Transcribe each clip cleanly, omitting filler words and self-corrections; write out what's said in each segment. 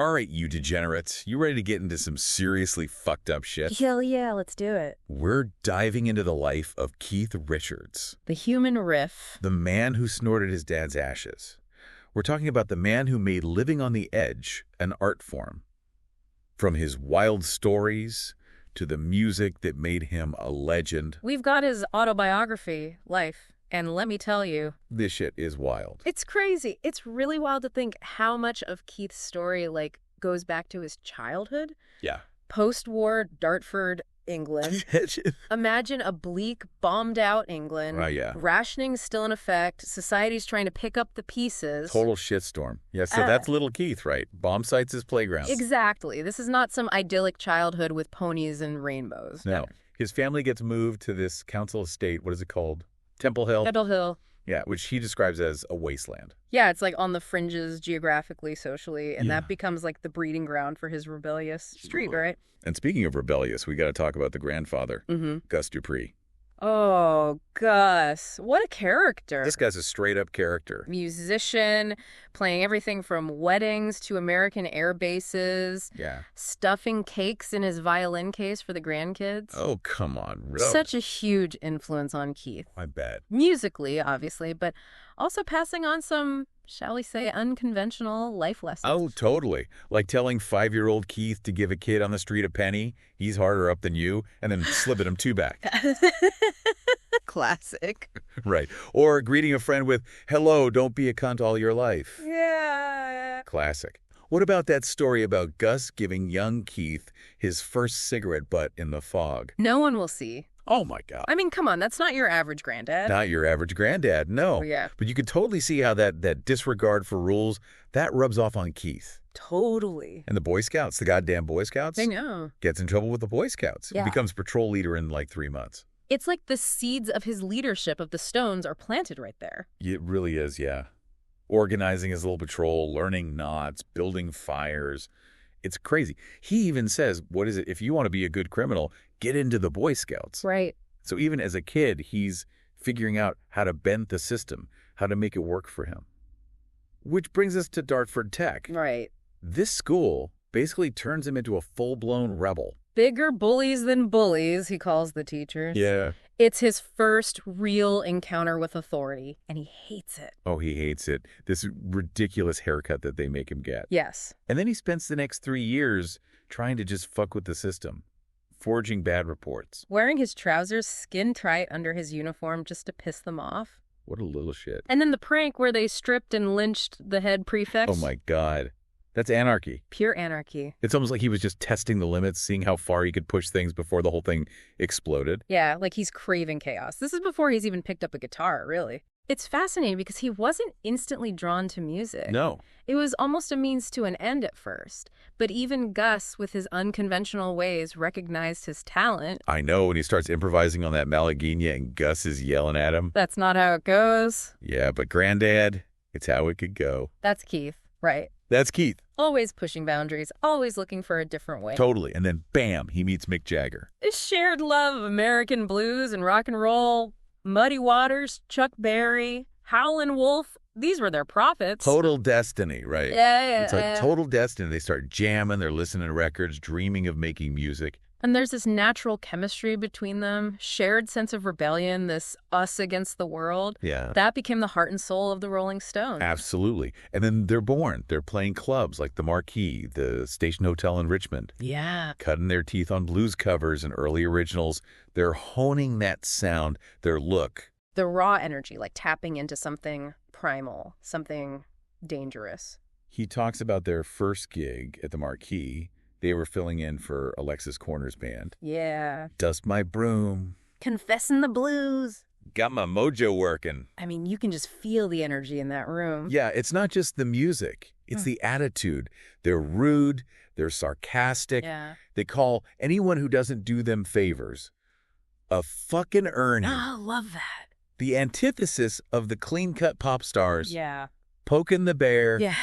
All right, you degenerates, you ready to get into some seriously fucked up shit? Hell yeah, let's do it. We're diving into the life of Keith Richards, The human riff. the man who snorted his dad's ashes. We're talking about the man who made living on the edge an art form. From his wild stories to the music that made him a legend. We've got his autobiography, Life, and let me tell you, This shit is wild. it's crazy. It's really wild to think how much of Keith's story, goes back to his childhood. Yeah. Post-war Dartford, England. Imagine a bleak, bombed-out England. Yeah. Rationing still in effect. Society's trying to pick up the pieces. Total shitstorm. Yeah, so that's little Keith, right? Bomb sites his playground. Exactly. This is not some idyllic childhood with ponies and rainbows. No. His family gets moved to this council estate. What is it called? Temple Hill? Temple Hill. Yeah, which he describes as a wasteland. Yeah, it's on the fringes geographically, socially, and Yeah. that becomes the breeding ground for his rebellious streak, right? And speaking of rebellious, we got to talk about the grandfather, Gus Dupree. Oh, Gus. What a character. This guy's a straight-up character. Musician, playing everything from weddings to American air bases, Yeah. stuffing cakes in his violin case for the grandkids. Oh, come on. Really? Such a huge influence on Keith. I bet. Musically, obviously, but also passing on some, shall we say, unconventional life lessons. Oh, totally. Like telling 5-year-old Keith to give a kid on the street a penny, he's harder up than you, and then slipping him 2 back. Classic. Right. Or greeting a friend with, hello, don't be a cunt all your life. Yeah. Classic. What about that story about Gus giving young Keith his first cigarette butt in the fog? No one will see. Oh, my God. I mean, come on, that's not your average granddad. Not your average granddad, no. Oh, yeah. But you could totally see how that disregard for rules, that rubs off on Keith. Totally. And the Boy Scouts, the goddamn Boy Scouts, I know. gets in trouble with the Boy Scouts. Yeah. Becomes patrol leader in 3 months. It's like the seeds of his leadership of the Stones are planted right there. It really is, yeah. Organizing his little patrol, learning knots, building fires. It's crazy. He even says, what is it? If you want to be a good criminal, get into the Boy Scouts. Right. So even as a kid, he's figuring out how to bend the system, how to make it work for him. Which brings us to Dartford Tech. Right. This school basically turns him into a full-blown rebel. Bigger bullies than bullies, he calls the teachers. Yeah. It's his first real encounter with authority, and he hates it. Oh, he hates it. This ridiculous haircut that they make him get. Yes. And then he spends the next 3 years trying to just fuck with the system, forging bad reports. Wearing his trousers skin tight under his uniform just to piss them off. What a little shit. And then the prank where they stripped and lynched the head prefect. Oh, my God. That's anarchy. Pure anarchy. It's almost like he was just testing the limits, seeing how far he could push things before the whole thing exploded. Yeah, like he's craving chaos. This is before he's even picked up a guitar, really. It's fascinating because he wasn't instantly drawn to music. No. It was almost a means to an end at first. But even Gus, with his unconventional ways, recognized his talent. I know, when he starts improvising on that Malagueña and Gus is yelling at him. That's not how it goes. Yeah, but Granddad, it's how it could go. That's Keith, right? That's Keith. Always pushing boundaries, always looking for a different way. Totally. And then, bam, he meets Mick Jagger. This shared love of American blues and rock and roll, Muddy Waters, Chuck Berry, Howlin' Wolf, these were their prophets. Total destiny, right? Yeah. It's like total destiny. They start jamming, they're listening to records, dreaming of making music. And there's this natural chemistry between them, shared sense of rebellion, this us against the world. Yeah. That became the heart and soul of the Rolling Stones. Absolutely. And then they're born. They're playing clubs like the Marquee, the Station Hotel in Richmond. Yeah. Cutting their teeth on blues covers and early originals. They're honing that sound, their look. The raw energy, like tapping into something primal, something dangerous. He talks about their first gig at the Marquee. They were filling in for Alexis Corner's band. Yeah. Dust my broom. Confessing the blues. Got my mojo working. I mean, you can just feel the energy in that room. Yeah, it's not just the music. It's the attitude. They're rude. They're sarcastic. Yeah. They call anyone who doesn't do them favors a fucking Ernie. I love that. The antithesis of the clean-cut pop stars. Yeah. Poking the bear. Yeah.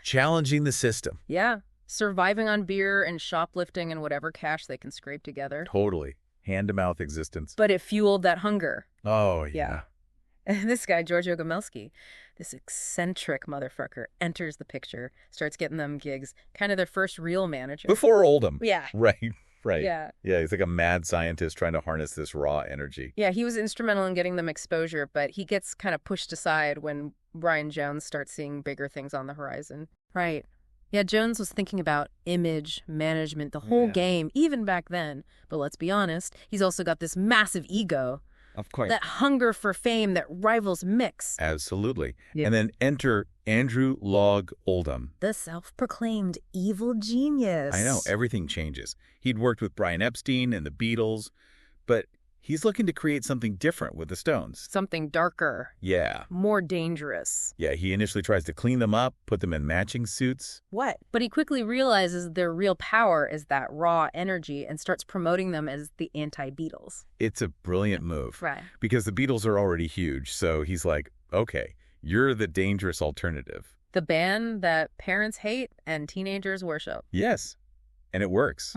Challenging the system. Yeah. Surviving on beer and shoplifting and whatever cash they can scrape together. Totally. Hand-to-mouth existence. But it fueled that hunger. Oh, Yeah. yeah. And this guy, Giorgio Gomelski, this eccentric motherfucker, enters the picture, starts getting them gigs, kind of their first real manager. Before Oldham. Yeah. Right, right. Yeah. Yeah, he's like a mad scientist trying to harness this raw energy. Yeah, he was instrumental in getting them exposure, but he gets kind of pushed aside when Brian Jones starts seeing bigger things on the horizon. Right. Yeah, Jones was thinking about image, management, the whole game, even back then. But let's be honest, he's also got this massive ego. Of course. That hunger for fame that rivals Mick's. Absolutely. Yeah. And then enter Andrew Log Oldham. The self-proclaimed evil genius. I know, everything changes. He'd worked with Brian Epstein and the Beatles, but he's looking to create something different with the Stones. Something darker. Yeah. More dangerous. Yeah, he initially tries to clean them up, put them in matching suits. What? But he quickly realizes their real power is that raw energy and starts promoting them as the anti-Beatles. It's a brilliant move. Right. Because the Beatles are already huge, so he's like, okay, you're the dangerous alternative. The band that parents hate and teenagers worship. Yes. And it works.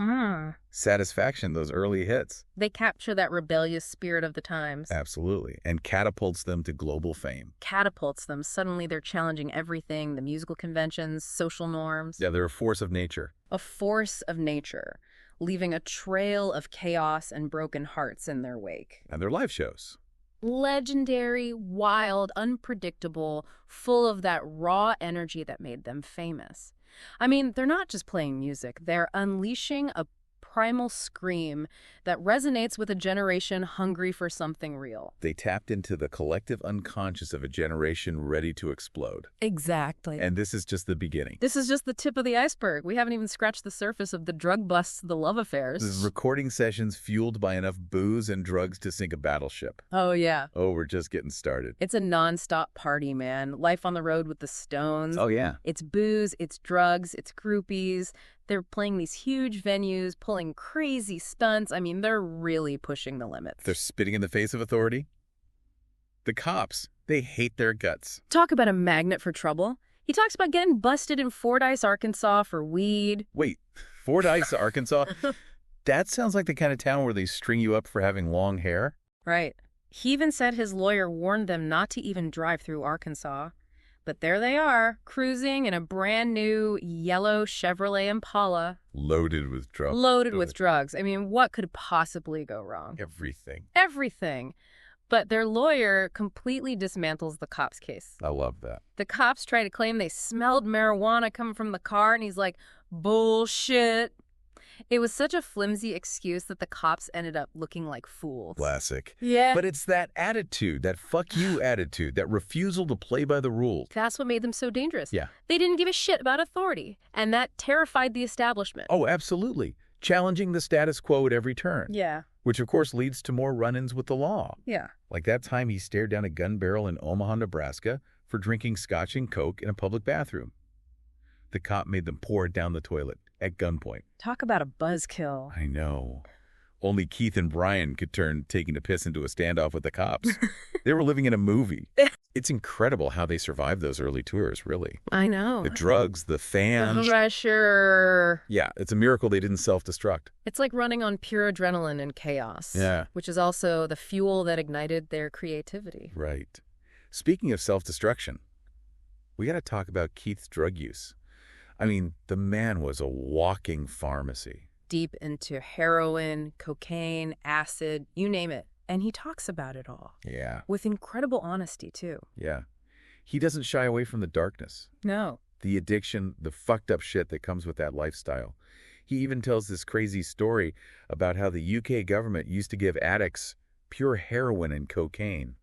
Satisfaction, those early hits. They capture that rebellious spirit of the times. Absolutely. And catapults them to global fame. Catapults them. Suddenly they're challenging everything, the musical conventions, social norms. Yeah, they're a force of nature. A force of nature, leaving a trail of chaos and broken hearts in their wake. And their live shows. Legendary, wild, unpredictable, full of that raw energy that made them famous. I mean, they're not just playing music. They're unleashing a primal scream that resonates with a generation hungry for something real. They tapped into the collective unconscious of a generation ready to explode. Exactly. And this is just the beginning. This is just the tip of the iceberg. We haven't even scratched the surface of the drug busts, the love affairs. This is recording sessions fueled by enough booze and drugs to sink a battleship. Oh, yeah. Oh, we're just getting started. It's a nonstop party, man. Life on the road with the Stones. Oh, yeah. It's booze, it's drugs, it's groupies. They're playing these huge venues, pulling crazy stunts. I mean, they're really pushing the limits. They're spitting in the face of authority. The cops, they hate their guts. Talk about a magnet for trouble. He talks about getting busted in Fordyce, Arkansas for weed. Wait, Fordyce, Arkansas? That sounds like the kind of town where they string you up for having long hair. Right. He even said his lawyer warned them not to even drive through Arkansas. But there they are, cruising in a brand new yellow Chevrolet Impala. Loaded with drugs. Loaded with drugs. I mean, what could possibly go wrong? Everything. Everything. But their lawyer completely dismantles the cops' case. I love that. The cops try to claim they smelled marijuana coming from the car, and he's like, bullshit. It was such a flimsy excuse that the cops ended up looking like fools. Classic. Yeah. But it's that attitude, that fuck you attitude, that refusal to play by the rules. That's what made them so dangerous. Yeah. They didn't give a shit about authority, and that terrified the establishment. Oh, absolutely. Challenging the status quo at every turn. Yeah. Which, of course, leads to more run-ins with the law. Yeah. Like that time he stared down a gun barrel in Omaha, Nebraska for drinking scotch and coke in a public bathroom. The cop made them pour it down the toilet at gunpoint. Talk about a buzzkill. I know. Only Keith and Brian could turn taking a piss into a standoff with the cops. They were living in a movie. It's incredible how they survived those early tours, really. I know. The drugs, the fans. The pressure. Yeah, it's a miracle they didn't self-destruct. It's like running on pure adrenaline and chaos. Yeah. Which is also the fuel that ignited their creativity. Right. Speaking of self-destruction, we got to talk about Keith's drug use. I mean, the man was a walking pharmacy. Deep into heroin, cocaine, acid, you name it. And he talks about it all. Yeah. With incredible honesty, too. Yeah. He doesn't shy away from the darkness. No. The addiction, the fucked up shit that comes with that lifestyle. He even tells this crazy story about how the UK government used to give addicts pure heroin and cocaine.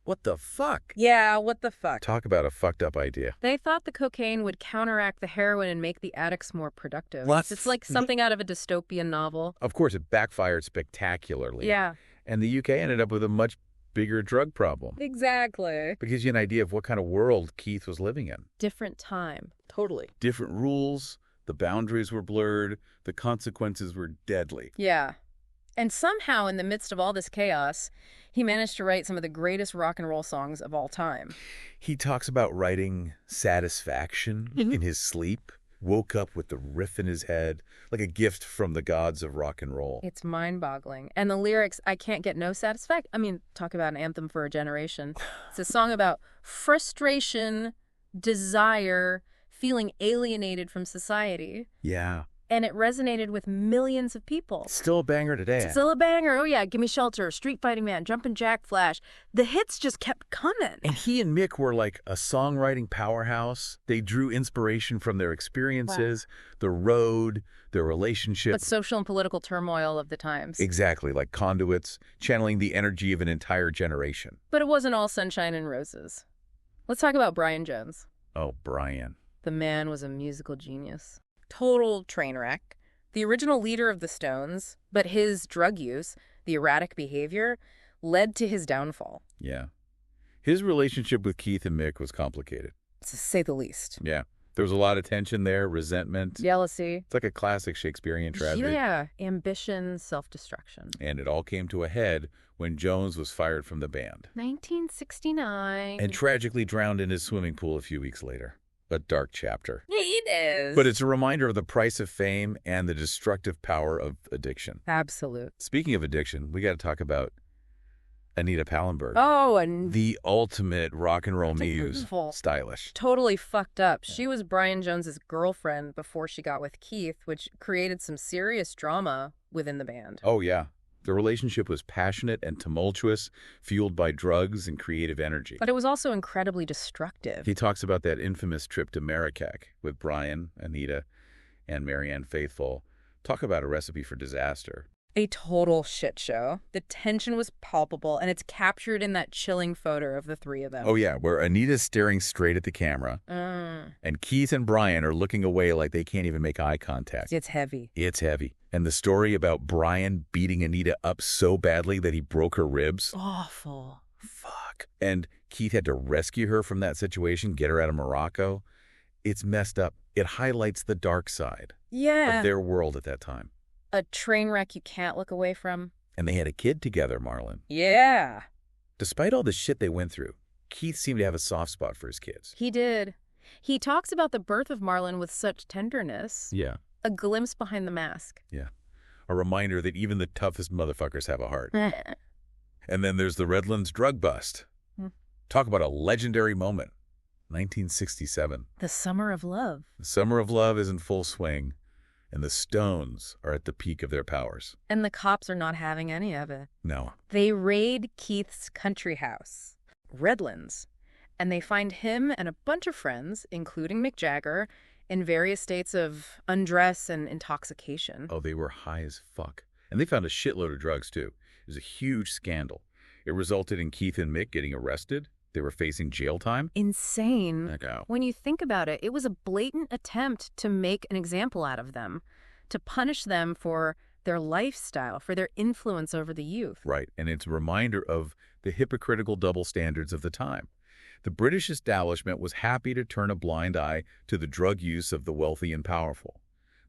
What the fuck? Yeah, what the fuck? Talk about a fucked up idea. They thought the cocaine would counteract the heroin and make the addicts more productive. What? It's like something out of a dystopian novel. Of course, it backfired spectacularly. Yeah. And the UK ended up with a much bigger drug problem. Exactly. It gives you an idea of what kind of world Keith was living in. Different time. Totally. Different rules, the boundaries were blurred, the consequences were deadly. Yeah. And somehow, in the midst of all this chaos, he managed to write some of the greatest rock and roll songs of all time. He talks about writing satisfaction in his sleep, woke up with the riff in his head, like a gift from the gods of rock and roll. It's mind-boggling. And the lyrics, I can't get no satisfaction. I mean, talk about an anthem for a generation. It's a song about frustration, desire, feeling alienated from society. Yeah. And it resonated with millions of people. Still a banger today. Still a banger. Oh, yeah. Give Me Shelter, Street Fighting Man, Jumpin' Jack Flash. The hits just kept coming. And he and Mick were like a songwriting powerhouse. They drew inspiration from their experiences, the road, their relationship. But social and political turmoil of the times. Exactly, like conduits, channeling the energy of an entire generation. But it wasn't all sunshine and roses. Let's talk about Brian Jones. Oh, Brian. The man was a musical genius. Total train wreck. The original leader of the Stones, but his drug use, the erratic behavior, led to his downfall. Yeah. His relationship with Keith and Mick was complicated. To say the least. Yeah. There was a lot of tension there, resentment. Jealousy. It's like a classic Shakespearean tragedy. Yeah. Ambition, self-destruction. And it all came to a head when Jones was fired from the band. 1969. And tragically drowned in his swimming pool a few weeks later. A dark chapter. It is. But it's a reminder of the price of fame and the destructive power of addiction. Absolute. Speaking of addiction, we got to talk about Anita Pallenberg. Oh, and The ultimate rock and roll muse. Stylish. totally fucked up. She was Brian Jones's girlfriend before she got with Keith, which created some serious drama within the band. Oh, yeah. The relationship was passionate and tumultuous, fueled by drugs and creative energy. But it was also incredibly destructive. He talks about that infamous trip to Marrakech with Brian, Anita, and Marianne Faithfull. Talk about a recipe for disaster. A total shit show. The tension was palpable, and it's captured in that chilling photo of the three of them. Oh, yeah, where Anita's staring straight at the camera, and Keith and Brian are looking away like they can't even make eye contact. It's heavy. It's heavy. And the story about Brian beating Anita up so badly that he broke her ribs. Awful. Fuck. And Keith had to rescue her from that situation, get her out of Morocco. It's messed up. It highlights the dark side of their world at that time. A train wreck you can't look away from. And they had a kid together, Marlon. Yeah. Despite all the shit they went through, Keith seemed to have a soft spot for his kids. He did. He talks about the birth of Marlon with such tenderness. Yeah. A glimpse behind the mask. Yeah. A reminder that even the toughest motherfuckers have a heart. And then there's the Redlands drug bust. Talk about a legendary moment. 1967. The Summer of Love. The Summer of Love is in full swing, and the Stones are at the peak of their powers. And the cops are not having any of it. No. They raid Keith's country house, Redlands, and they find him and a bunch of friends, including Mick Jagger, in various states of undress and intoxication. Oh, they were high as fuck. And they found a shitload of drugs, too. It was a huge scandal. It resulted in Keith and Mick getting arrested. They were facing jail time. Insane. Wow. When you think about it, it was a blatant attempt to make an example out of them, to punish them for their lifestyle, for their influence over the youth. Right, and it's a reminder of the hypocritical double standards of the time. The British establishment was happy to turn a blind eye to the drug use of the wealthy and powerful,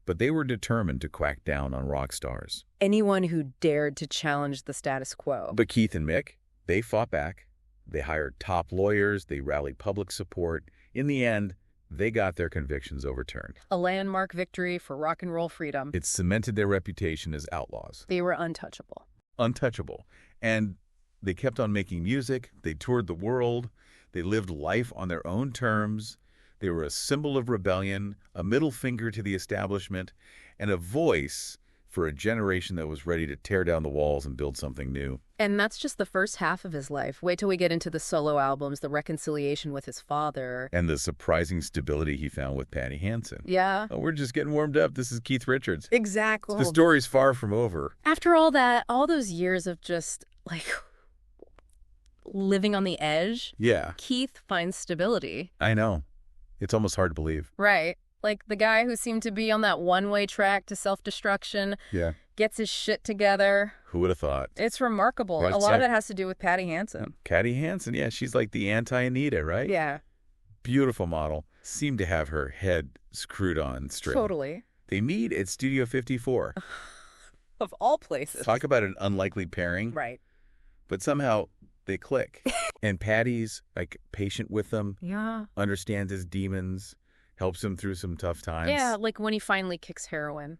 but they were determined to crack down on rock stars. Anyone who dared to challenge the status quo. But Keith and Mick, they fought back. They hired top lawyers. They rallied public support. In the end, they got their convictions overturned. A landmark victory for rock and roll freedom. It cemented their reputation as outlaws. They were untouchable. Untouchable. And they kept on making music. They toured the world. They lived life on their own terms. They were a symbol of rebellion, a middle finger to the establishment, and a voice for a generation that was ready to tear down the walls and build something new. And that's just the first half of his life. Wait till we get into the solo albums, the reconciliation with his father. And the surprising stability he found with Patty Hansen. Yeah. Oh, we're just getting warmed up. This is Keith Richards. Exactly. The story's far from over. After all that, all those years of just, like, living on the edge, Yeah. Keith finds stability. I know. It's almost hard to believe. Right. Like the guy who seemed to be on that one-way track to self-destruction Yeah. gets his shit together. Who would have thought? It's remarkable. Right, A lot of so- it has to do with Patty Hansen. Patty Hansen, yeah, she's like the anti-Anita, right? Yeah, Beautiful model. Seemed to have her head screwed on straight. totally. They meet at Studio 54. Of all places. Talk about an unlikely pairing. Right. But somehow they click. And Patty's like patient with them, Yeah. understands his demons, helps him through some tough times. Yeah, like when he finally kicks heroin.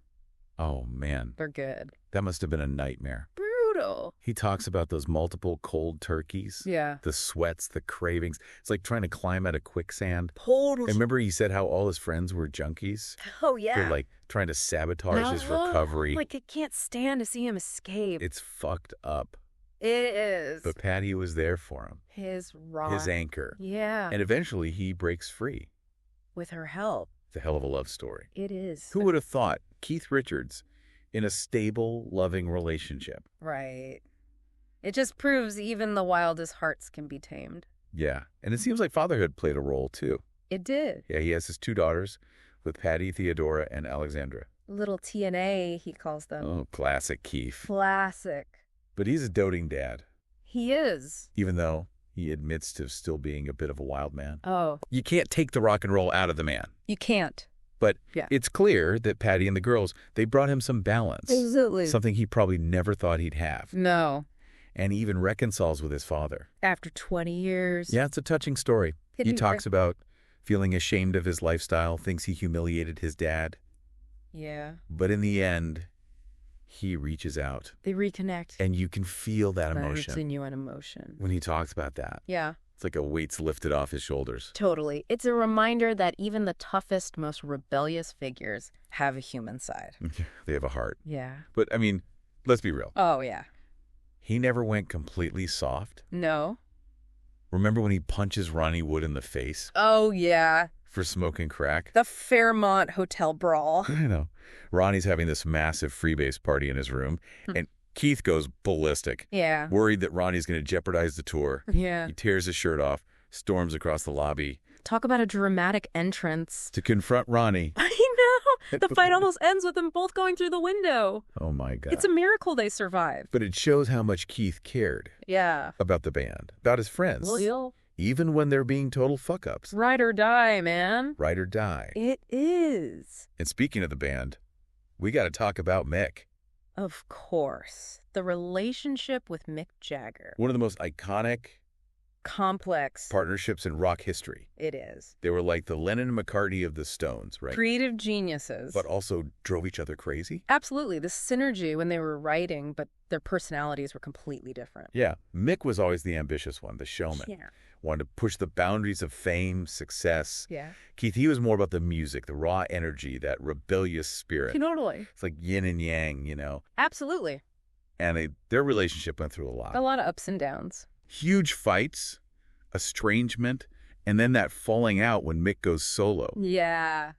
Oh, man. They're good. That must have been a nightmare. Brutal. He talks about those multiple cold turkeys. Yeah. The sweats, the cravings. It's like trying to climb out of quicksand. Totally. And remember he said how all his friends were junkies? Oh, yeah. They're like trying to sabotage his recovery. Like, I can't stand to see him escape. It's fucked up. It is. But Patty was there for him. His rock. His anchor. Yeah. And eventually he breaks free. With her help. It's a hell of a love story. It is. Who would have thought Keith Richards in a stable, loving relationship? Right. It just proves even the wildest hearts can be tamed. Yeah. And it seems like fatherhood played a role, too. It did. Yeah, he has his 2 daughters with Patty, Theodora, and Alexandra. Little TNA, he calls them. Oh, classic Keith. Classic. But he's a doting dad, He is. even though he admits to still being a bit of a wild man. Oh, You can't take the rock and roll out of the man. you can't. But Yeah. it's clear that Patty and the girls, they brought him some balance. Absolutely. Something he probably never thought he'd have. No. And he even reconciles with his father. After 20 years. Yeah, it's a touching story. It He is. talks about feeling ashamed of his lifestyle, thinks he humiliated his dad. Yeah. But in the end, he reaches out. They reconnect. And you can feel that That emotion genuine emotion. when he talks about that. Yeah. It's like a weight's lifted off his shoulders. Totally. It's a reminder that even the toughest, most rebellious figures have a human side. They have a heart. Yeah. But, I mean, let's be real. Oh, yeah. He never went completely soft. No. Remember when he punches Ronnie Wood in the face Oh, yeah. for smoking crack? The Fairmont Hotel Brawl. I know. Ronnie's having this massive freebase party in his room, and Keith goes ballistic, Yeah. worried that Ronnie's going to jeopardize the tour. Yeah. He tears his shirt off, storms across the lobby Talk about a dramatic entrance. to confront Ronnie. I know. The fight almost ends with them both going through the window. Oh, my God. It's a miracle they survived. But it shows how much Keith cared Yeah. about the band, about his friends, Well, even when they're being total fuck-ups. ride or die, man. Ride or die. It is. And speaking of the band, we got to talk about Mick. Of course. The relationship with Mick Jagger. One of the most iconic Complex. partnerships in rock history. It is. They were like the Lennon and McCartney of the Stones, right? Creative geniuses. But also drove each other crazy. Absolutely. The synergy when they were writing, but their personalities were completely different. Yeah. Mick was always the ambitious one, the showman. Yeah. Wanted to push the boundaries of fame, success. Yeah. Keith, he was more about the music, the raw energy, that rebellious spirit. Totally. It's like yin and yang, you know? Absolutely. And their relationship went through a lot. A lot of ups and downs. Huge fights, estrangement, and then that falling out when Mick goes solo. Yeah.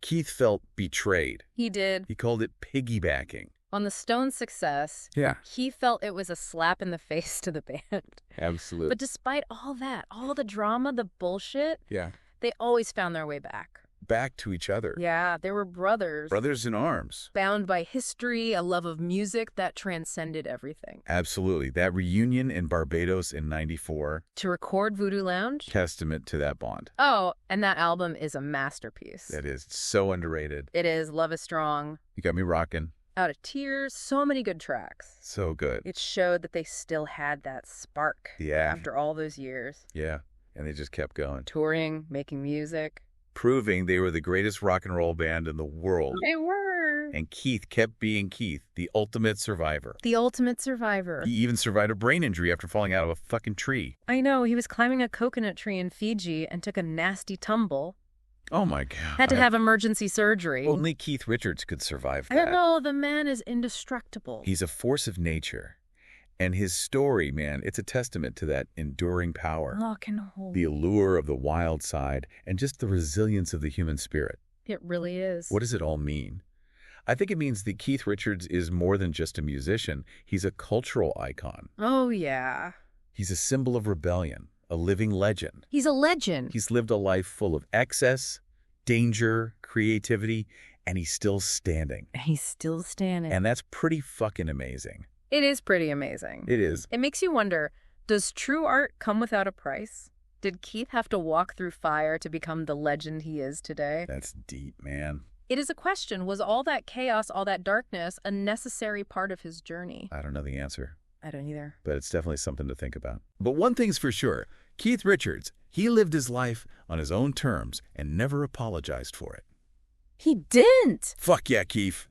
Keith felt betrayed. He did. He called it piggybacking. On the Stones' success, Yeah. he felt it was a slap in the face to the band. Absolutely. But despite all that, all the drama, the bullshit, Yeah. they always found their way back. Back to each other. Yeah, they were brothers. Brothers in arms. Bound by history, a love of music that transcended everything. Absolutely. That reunion in Barbados in '94, To record Voodoo Lounge? testament to that bond. Oh, and that album is a masterpiece. That is so underrated. It is. Love is Strong. You got me rocking. Out of Tears. So many good tracks. So good. It showed that they still had that spark. Yeah. After all those years. Yeah. And they just kept going. Touring, making music. Proving they were the greatest rock and roll band in the world. They were. And Keith kept being Keith, the ultimate survivor. The ultimate survivor. He even survived a brain injury after falling out of a fucking tree. I know. He was climbing a coconut tree in Fiji and took a nasty tumble. Oh, my God. Had to have emergency surgery. Only Keith Richards could survive I that. don't know. The man is indestructible. He's a force of nature. And his story, man, it's a testament to that enduring power. Lock and hold. The allure of the wild side, and just the resilience of the human spirit. It really is. What does it all mean? I think it means that Keith Richards is more than just a musician. He's a cultural icon. Oh, yeah. He's a symbol of rebellion, a living legend. He's a legend. He's lived a life full of excess, danger, creativity, and he's still standing. He's still standing. And that's pretty fucking amazing. It is pretty amazing. It is. It makes you wonder, does true art come without a price? Did Keith have to walk through fire to become the legend he is today? That's deep, man. It is a question. Was all that chaos, all that darkness, a necessary part of his journey? I don't know the answer. I don't either. But it's definitely something to think about. But one thing's for sure, Keith Richards, he lived his life on his own terms and never apologized for it. He didn't! Fuck yeah, Keith.